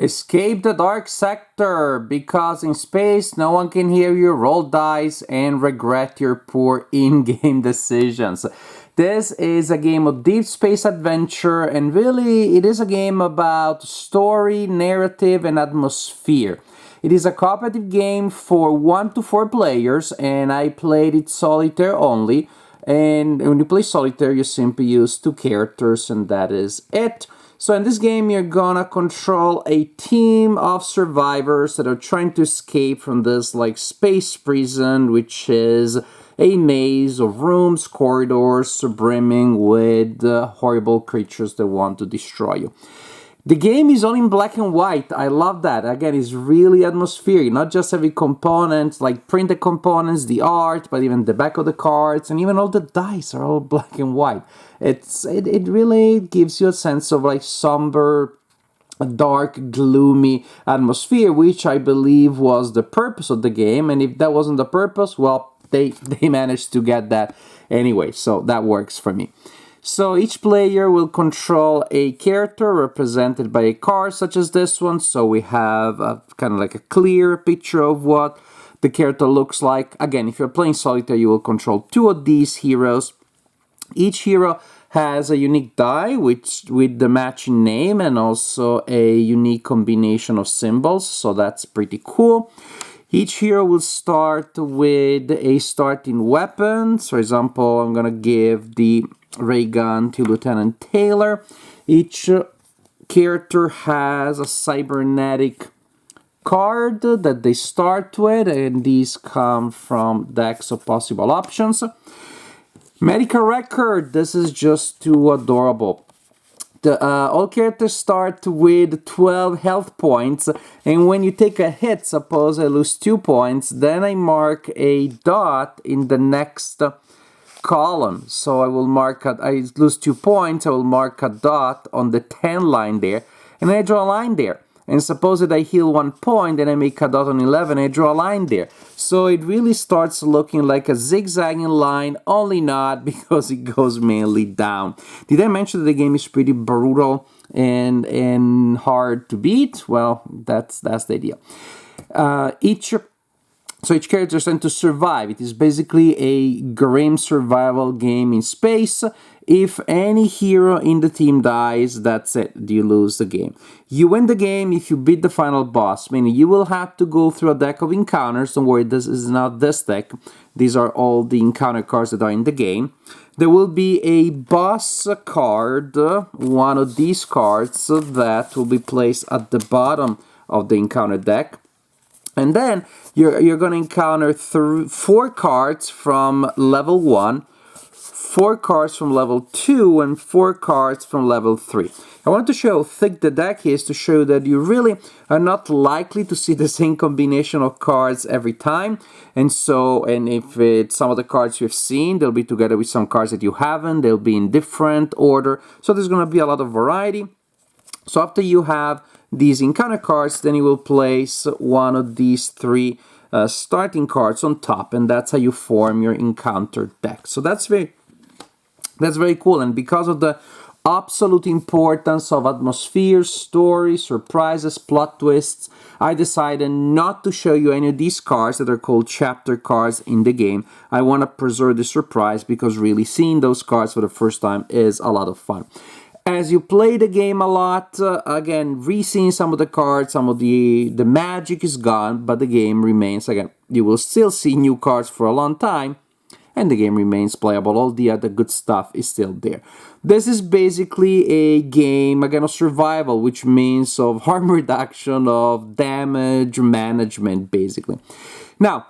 Escape the dark sector, because in space no one can hear you roll dice and regret your poor in-game decisions. This is a game of deep space adventure, and really it is a game about story, narrative, and atmosphere. It is a cooperative game for 1 to 4 players, and I played it solitaire only. And when you play solitaire, you simply use 2 characters, and that is it. So in this game, you're gonna control a team of survivors that are trying to escape from this like space prison, which is a maze of rooms, corridors, brimming with horrible creatures that want to destroy you. The game is all in black and white. I love that. Again, it's really atmospheric. Not just every component, like printed components, the art, but even the back of the cards, and even all the dice are all black and white. It really gives you a sense of like somber, dark, gloomy atmosphere, which I believe was the purpose of the game. And if that wasn't the purpose, well, they managed to get that anyway. So that works for me. So each player will control a character represented by a card such as this one. So we have kind of like a clear picture of what the character looks like. Again, if you're playing solitaire, you will control 2 of these heroes. Each hero has a unique die with the matching name and also a unique combination of symbols. So that's pretty cool. Each hero will start with a starting weapon. So for example, I'm going to give the ray gun to Lieutenant Taylor. Each character has a cybernetic card that they start with, and these come from decks of possible options. Medical record, this is just too adorable. All characters start with 12 health points, and when you take a hit, suppose I lose 2 points, then I mark a dot in the next column. So I lose 2 points, I will mark a dot on the 10 line there, and I draw a line there. And suppose that I heal 1 point and I make a dot on 11, I draw a line there. So it really starts looking like a zigzagging line, only not, because it goes mainly down. Did I mention that the game is pretty brutal and hard to beat? Well, that's the idea. So each character is trying to survive. It is basically a grim survival game in space. If any hero in the team dies, that's it. You lose the game. You win the game if you beat the final boss, meaning you will have to go through a deck of encounters. Don't worry, this is not this deck. These are all the encounter cards that are in the game. There will be a boss card, one of these cards, that will be placed at the bottom of the encounter deck. And then you're going to encounter 4 cards from level 1, 4 cards from level 2, and 4 cards from level 3. I wanted to show how thick the deck is to show that you really are not likely to see the same combination of cards every time. And if it's some of the cards you've seen, they'll be together with some cards that you haven't. They'll be in different order. So there's going to be a lot of variety. So after you have these encounter cards, then you will place one of these 3 starting cards on top, and that's how you form your encounter deck. So that's very cool, and because of the absolute importance of atmosphere, story, surprises, plot twists, I decided not to show you any of these cards that are called chapter cards in the game. I want to preserve the surprise, because really seeing those cards for the first time is a lot of fun. As you play the game a lot, again, re-seeing some of the cards, some of the magic is gone, but the game remains. Again, you will still see new cards for a long time, and the game remains playable. All the other good stuff is still there. This is basically a game, again, of survival, which means of harm reduction, of damage management, basically. Now,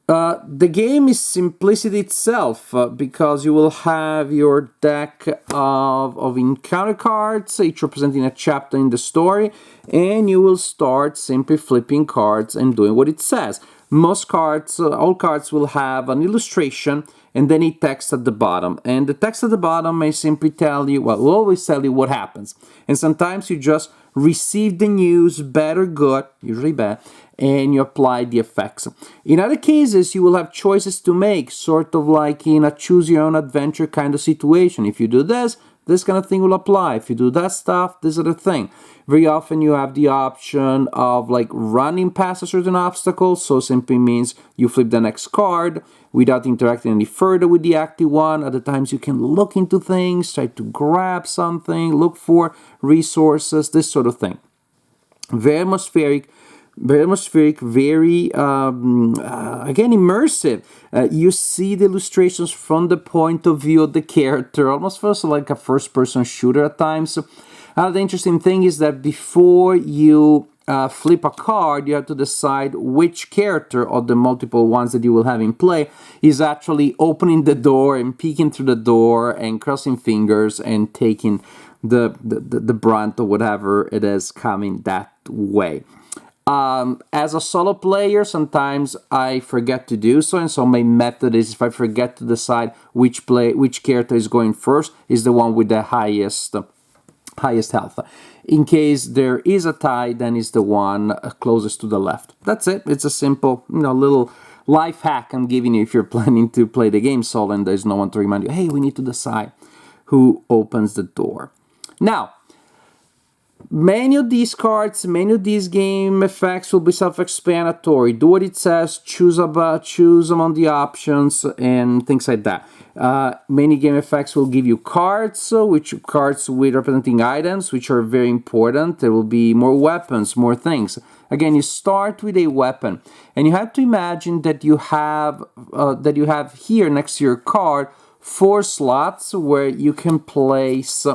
the game is simplicity itself, because you will have your deck of encounter cards, each representing a chapter in the story, and you will start simply flipping cards and doing what it says. Most cards, all cards will have an illustration and then a text at the bottom. And the text at the bottom may simply tell you, well, will always tell you what happens. And sometimes you just receive the news, bad or good, usually bad, and you apply the effects. In other cases, you will have choices to make, sort of like in a choose-your-own-adventure kind of situation. If you do this, this kind of thing will apply. If you do that stuff, this is the thing. Very often you have the option of like running past a certain obstacle, so simply means you flip the next card without interacting any further with the active one. Other times you can look into things, try to grab something, look for resources, this sort of thing. Very atmospheric, very again immersive. You see the illustrations from the point of view of the character, almost feels like a first-person shooter at times. The interesting thing is that before you flip a card, you have to decide which character of the multiple ones that you will have in play is actually opening the door and peeking through the door and crossing fingers and taking the brunt or whatever it is coming that way. As a solo player, sometimes I forget to do so, and so my method is, if I forget to decide which character is going first, is the one with the highest health. In case there is a tie, then it's the one closest to the left. That's it. It's a simple, little life hack I'm giving you if you're planning to play the game solo and there's no one to remind you, hey, we need to decide who opens the door. Now, many of these cards, many of these game effects will be self-explanatory. Do what it says, choose among the options, and things like that. Many game effects will give you cards, cards with representing items, which are very important. There will be more weapons, more things. Again, you start with a weapon, and you have to imagine that you have here next to your card 4 slots where you can place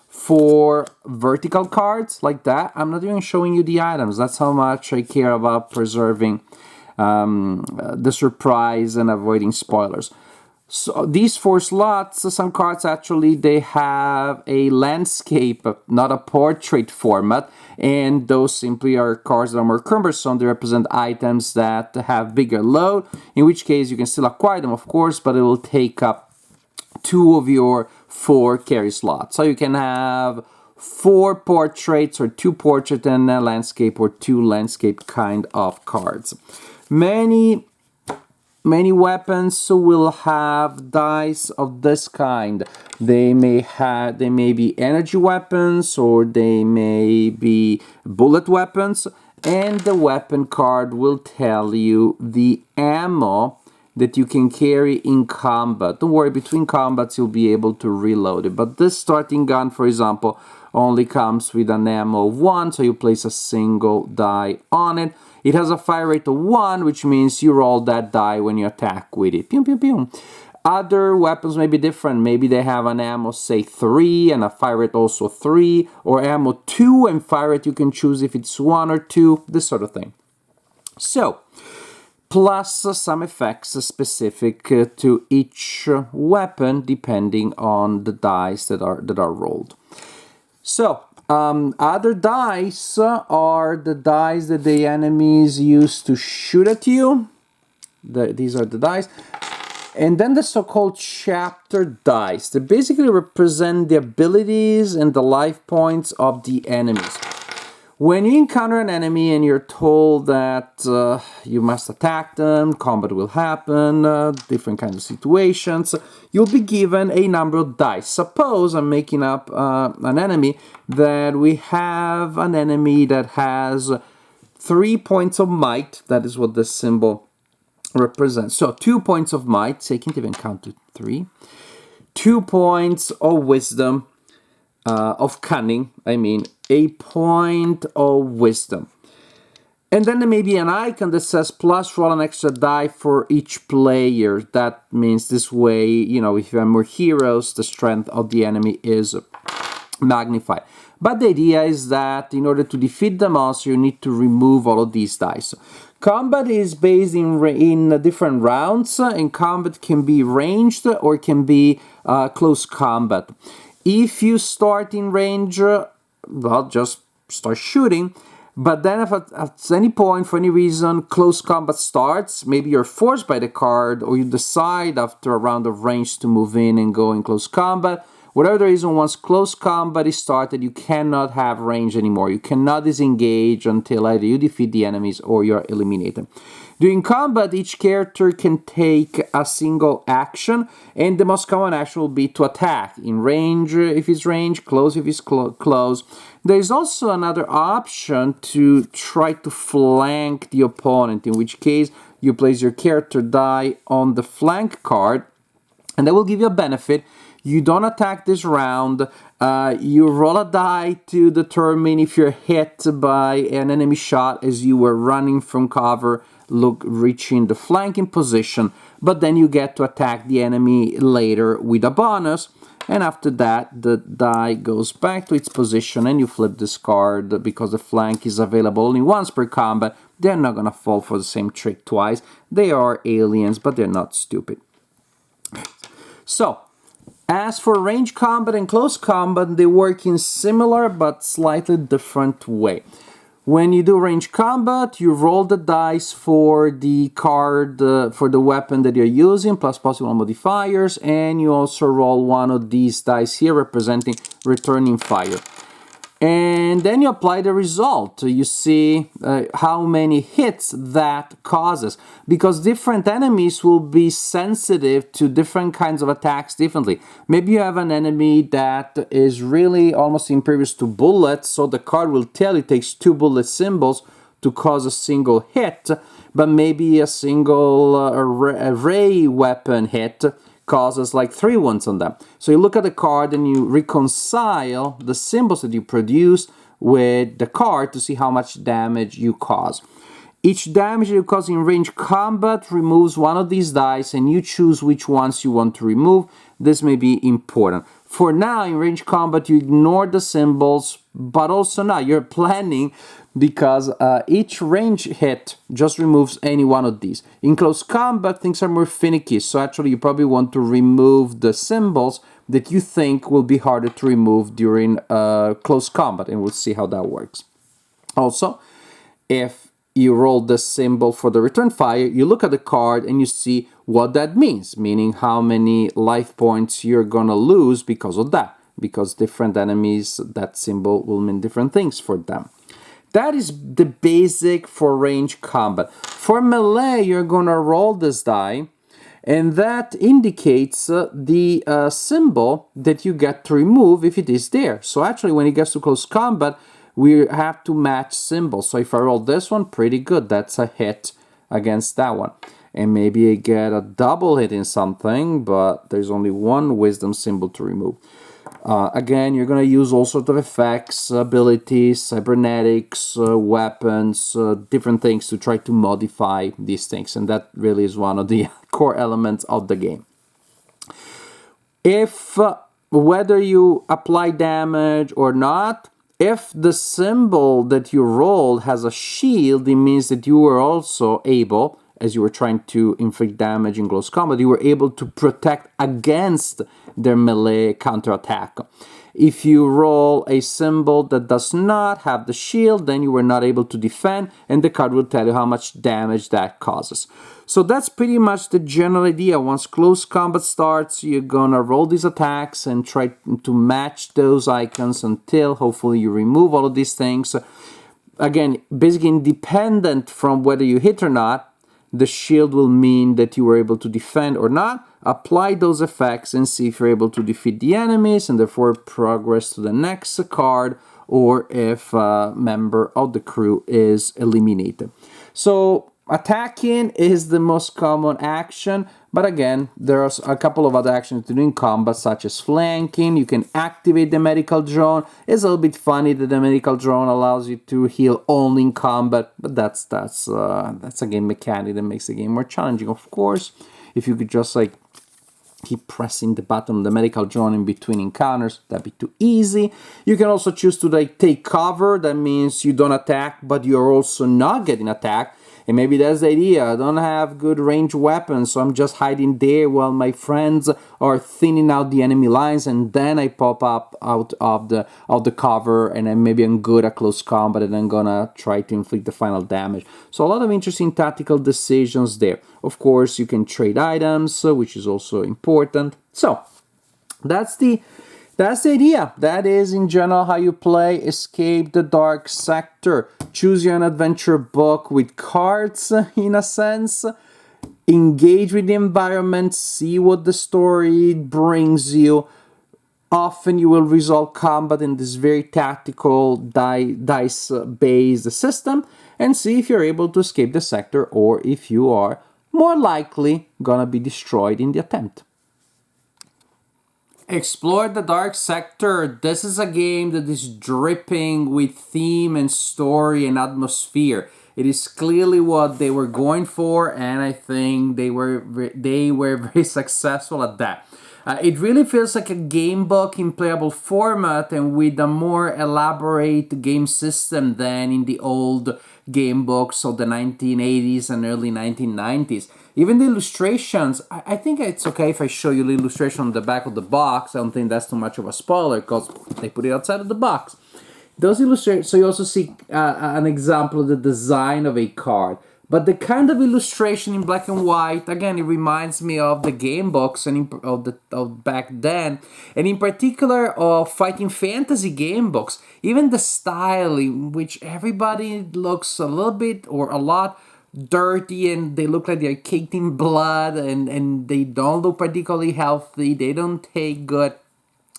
4 vertical cards like that. I'm not even showing you the items. That's how much I care about preserving the surprise and avoiding spoilers. So these 4 slots, some cards actually, they have a landscape, not a portrait format, and those simply are cards that are more cumbersome. They represent items that have bigger load, in which case you can still acquire them, of course, but it will take up 2 of your 4 carry slots. So you can have 4 portraits or 2 portrait and a landscape, or 2 landscape kind of cards. Many weapons will have dice of this kind. They may be energy weapons, or they may be bullet weapons, and the weapon card will tell you the ammo that you can carry in combat. Don't worry, between combats you'll be able to reload it. But this starting gun, for example, only comes with an ammo of 1, so you place a single die on it. It has a fire rate of 1, which means you roll that die when you attack with it. Pew, pew, pew. Other weapons may be different. Maybe they have an ammo, say 3, and a fire rate also 3, or ammo 2 and fire rate you can choose if it's 1 or 2, this sort of thing. So, plus some effects specific to each weapon depending on the dice that are rolled. So, other dice are the dice that the enemies use to shoot at you. These are the dice. And then the so-called chapter dice. They basically represent the abilities and the life points of the enemies. When you encounter an enemy and you're told that you must attack them, combat will happen, different kinds of situations, you'll be given a number of dice. Suppose I'm making up an enemy, that we have an enemy that has 3 points of might. That is what this symbol represents. So 2 points of might, so I can't even count to 3. 2 points of wisdom, of cunning, a point of wisdom. And then there may be an icon that says plus roll an extra die for each player. That means this way, if you have more heroes, the strength of the enemy is magnified. But the idea is that in order to defeat the monster, you need to remove all of these dice. Combat is based in different rounds, and combat can be ranged or can be close combat. If you start in range, just start shooting. But then if at any point, for any reason, close combat starts, maybe you're forced by the card, or you decide after a round of range to move in and go in close combat, whatever the reason, once close combat is started, you cannot have range anymore. You cannot disengage until either you defeat the enemies or you're eliminated. During combat, each character can take a single action, and the most common action will be to attack. In range if it's range, close if it's close. There is also another option to try to flank the opponent, in which case you place your character die on the flank card, and that will give you a benefit. You don't attack this round. You roll a die to determine if you're hit by an enemy shot as you were running from cover, reaching the flanking position, but then you get to attack the enemy later with a bonus, and after that the die goes back to its position and you flip this card. Because the flank is available only once per combat, they're not gonna fall for the same trick twice. They are aliens, but they're not stupid. So, as for range combat and close combat, they work in similar but slightly different way. When you do range combat, you roll the dice for the card, for the weapon that you're using, plus possible modifiers, and you also roll one of these dice here representing returning fire. And then you apply the result. You see how many hits that causes, because different enemies will be sensitive to different kinds of attacks differently. Maybe you have an enemy that is really almost impervious to bullets, so the card will tell you it takes 2 bullet symbols to cause a single hit, but maybe a single ray weapon hit causes like 3 ones on them. So you look at the card and you reconcile the symbols that you produce with the card to see how much damage you cause. Each damage you cause in range combat removes one of these dice, and you choose which ones you want to remove. This may be important. For now, in range combat, you ignore the symbols, but also now you're planning, because each range hit just removes any one of these. In close combat, things are more finicky, so actually you probably want to remove the symbols that you think will be harder to remove during close combat, and we'll see how that works. Also, if you roll the symbol for the return fire, you look at the card and you see what that means, meaning how many life points you're gonna lose because of that, because different enemies, that symbol will mean different things for them. That is the basic for range combat. For melee, you're gonna roll this die, and that indicates the symbol that you get to remove if it is there. So actually, when it gets to close combat, we have to match symbols. So if I roll this one, pretty good, that's a hit against that one. And maybe I get a double hit in something, but there's only one wisdom symbol to remove. Again, you're going to use all sorts of effects, abilities, cybernetics, weapons, different things to try to modify these things. And that really is one of the core elements of the game. If, whether you apply damage or not, if the symbol that you rolled has a shield, it means that you were also able, as you were trying to inflict damage in close combat, you were able to protect against their melee counterattack. If you roll a symbol that does not have the shield, then you were not able to defend, and the card will tell you how much damage that causes. So that's pretty much the general idea. Once close combat starts, you're gonna roll these attacks and try to match those icons until hopefully you remove all of these things. Again, basically independent from whether you hit or not, the shield will mean that you were able to defend or not. Apply those effects and see if you're able to defeat the enemies and therefore progress to the next card, or if a member of the crew is eliminated. So attacking is the most common action, but again, there are a couple of other actions to do in combat, such as flanking. You can activate the medical drone. It's a little bit funny that the medical drone allows you to heal only in combat, but that's a game mechanic that makes the game more challenging. Of course, if you could just like keep pressing the button on the medical drone in between encounters, that'd be too easy. You can also choose to like take cover. That means you don't attack, but you're also not getting attacked. And maybe that's the idea. I don't have good range weapons, so I'm just hiding there while my friends are thinning out the enemy lines, and then I pop up out of the cover, and then maybe I'm good at close combat, and I'm gonna try to inflict the final damage. So a lot of interesting tactical decisions there. Of course, you can trade items, which is also important. So that's the That's the idea. That is, in general, how you play Escape the Dark Sector. Choose your own adventure book with cards, in a sense. Engage with the environment, see what the story brings you. Often you will resolve combat in this very tactical dice-based system and see if you're able to escape the sector or if you are more likely gonna be destroyed in the attempt. Explore the Dark Sector. This is a game that is dripping with theme and story and atmosphere. It is clearly what they were going for, and I think they were very successful at that. It really feels like a game book in playable format and with a more elaborate game system than in the old game books of the 1980s and early 1990s. Even the illustrations, I think it's okay if I show you the illustration on the back of the box. I don't think that's too much of a spoiler because they put it outside of the box. Those illustrations, so you also see an example of the design of a card. But the kind of illustration in black and white, again, it reminds me of the game books and of back then, and in particular of fighting fantasy game books. Even the style in which everybody looks a little bit or a lot dirty and they look like they're caked in blood and they don't look particularly healthy. They don't take good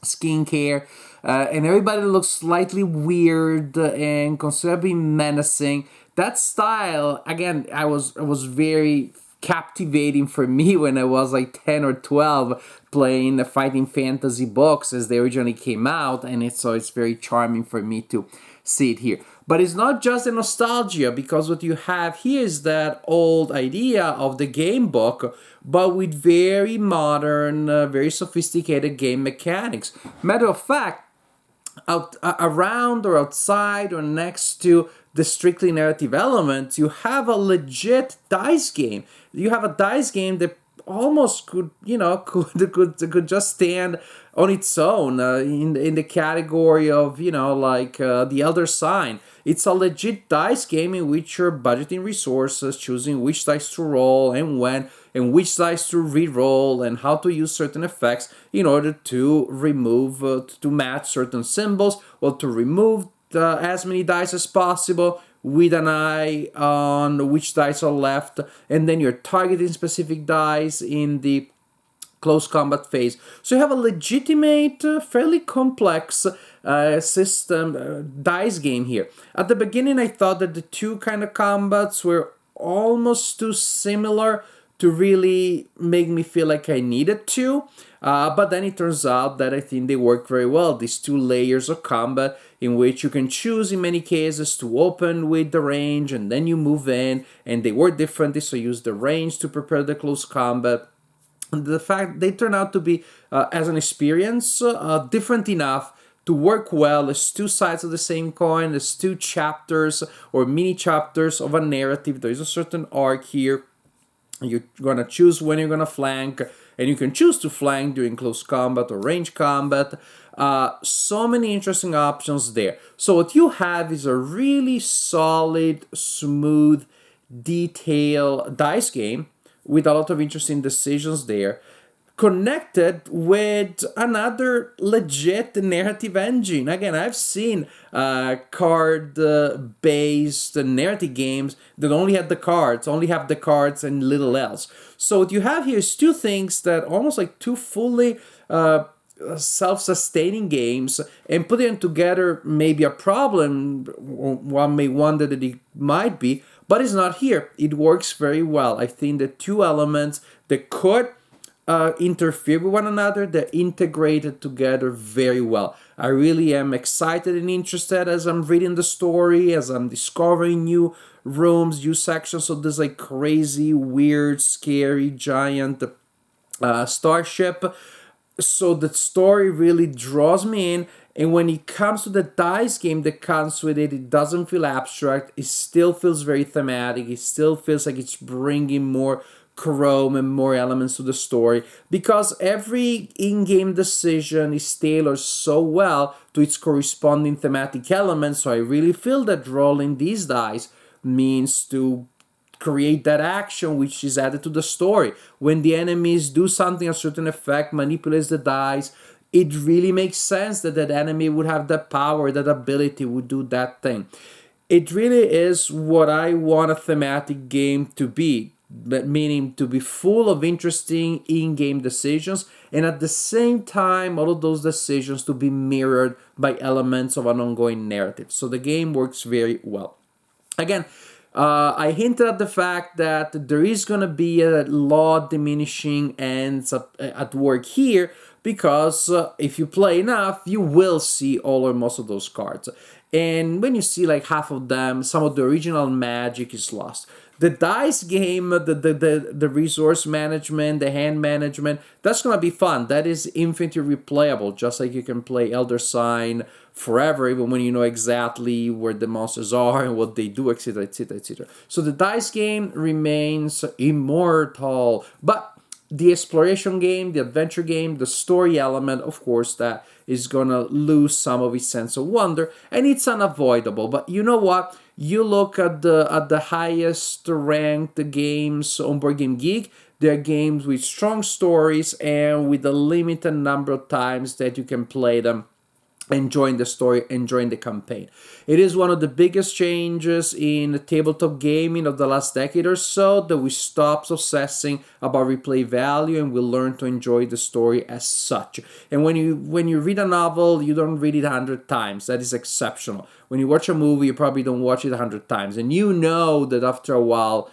skincare. And everybody looks slightly weird and considerably menacing. That style, again, I was very captivating for me when I was like 10 or 12 playing the fighting fantasy books as they originally came out, and so it's very charming for me to see it here. But it's not just the nostalgia, because what you have here is that old idea of the game book, but with very modern, very sophisticated game mechanics. Matter of fact, around or outside or next to the strictly narrative elements, you have a legit dice game. You have a dice game that almost could just stand on its own in the category of like the Elder Sign. It's a legit dice game in which you're budgeting resources, choosing which dice to roll and when, and which dice to re-roll, and how to use certain effects in order to remove to match certain symbols, or to remove as many dice as possible with an eye on which dice are left, and then you're targeting specific dice in the close combat phase. So you have a legitimate, fairly complex system, dice game here. At the beginning, I thought that the two kind of combats were almost too similar to really make me feel like I needed to. But then it turns out that I think they work very well. These two layers of combat in which you can choose in many cases to open with the range and then you move in, and they work differently, so use the range to prepare the close combat. The fact they turn out to be, as an experience, different enough to work well as two sides of the same coin, as two chapters or mini chapters of a narrative. There is a certain arc here. You're gonna choose when you're gonna flank, and you can choose to flank during close combat or range combat. So many interesting options there. So what you have is a really solid, smooth, detailed dice game with a lot of interesting decisions there, connected with another legit narrative engine. Again, I've seen card-based narrative games that only have the cards and little else. So what you have here is two things that almost like two fully self-sustaining games, and putting them together may be a problem. One may wonder that it might be, but it's not here. It works very well. I think the two elements that could interfere with one another, they're integrated together very well. I really am excited and interested as I'm reading the story, as I'm discovering new rooms, new sections of this like crazy, weird, scary, giant starship. So the story really draws me in, and when it comes to the dice game that comes with it, it doesn't feel abstract. It still feels very thematic. It still feels like it's bringing more chrome and more elements to the story, because every in-game decision is tailored so well to its corresponding thematic elements. So I really feel that rolling these dice means to create that action which is added to the story. When the enemies do something, a certain effect manipulates the dice, it really makes sense that that enemy would have that power, that ability, would do that thing. It really is what I want a thematic game to be, but meaning to be full of interesting in-game decisions, and at the same time all of those decisions to be mirrored by elements of an ongoing narrative. So the game works very well. Again, I hinted at the fact that there is going to be a law diminishing ends at work here, because if you play enough, you will see all or most of those cards. And when you see like half of them, some of the original magic is lost. The dice game, the resource management, the hand management, that's going to be fun. That is infinitely replayable, just like you can play Elder Sign forever, even when you know exactly where the monsters are and what they do, etc., etc., etc. So the dice game remains immortal, but the exploration game, the adventure game, the story element, of course, that is gonna lose some of its sense of wonder, and it's unavoidable. But you know what? You look at the highest ranked games on Board Game Geek. They're games with strong stories and with a limited number of times that you can play them, enjoying the story, enjoying the campaign. It is one of the biggest changes in tabletop gaming of the last decade or so, that we stop obsessing about replay value and we learn to enjoy the story as such. And when you read a novel, you don't read it 100 times. That is exceptional. When you watch a movie, you probably don't watch it 100 times. And you know that after a while,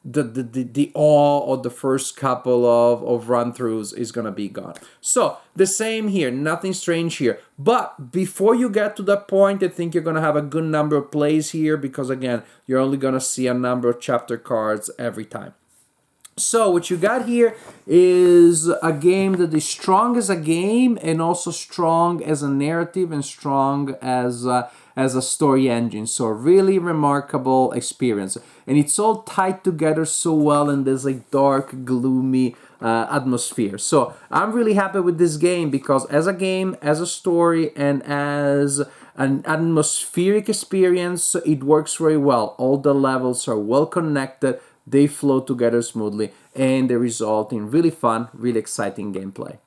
the awe of the first couple of run-throughs is gonna be gone. So the same here, nothing strange here. But before you get to that point, I think you're gonna have a good number of plays here, because again, you're only gonna see a number of chapter cards every time. So what you got here is a game that is strong as a game, and also strong as a narrative, and strong as a story engine. So really remarkable experience, and it's all tied together so well in this like dark, gloomy atmosphere. So I'm really happy with this game, because as a game, as a story, and as an atmospheric experience, it works very well. All the levels are well connected, they flow together smoothly, and they result in really fun, really exciting gameplay.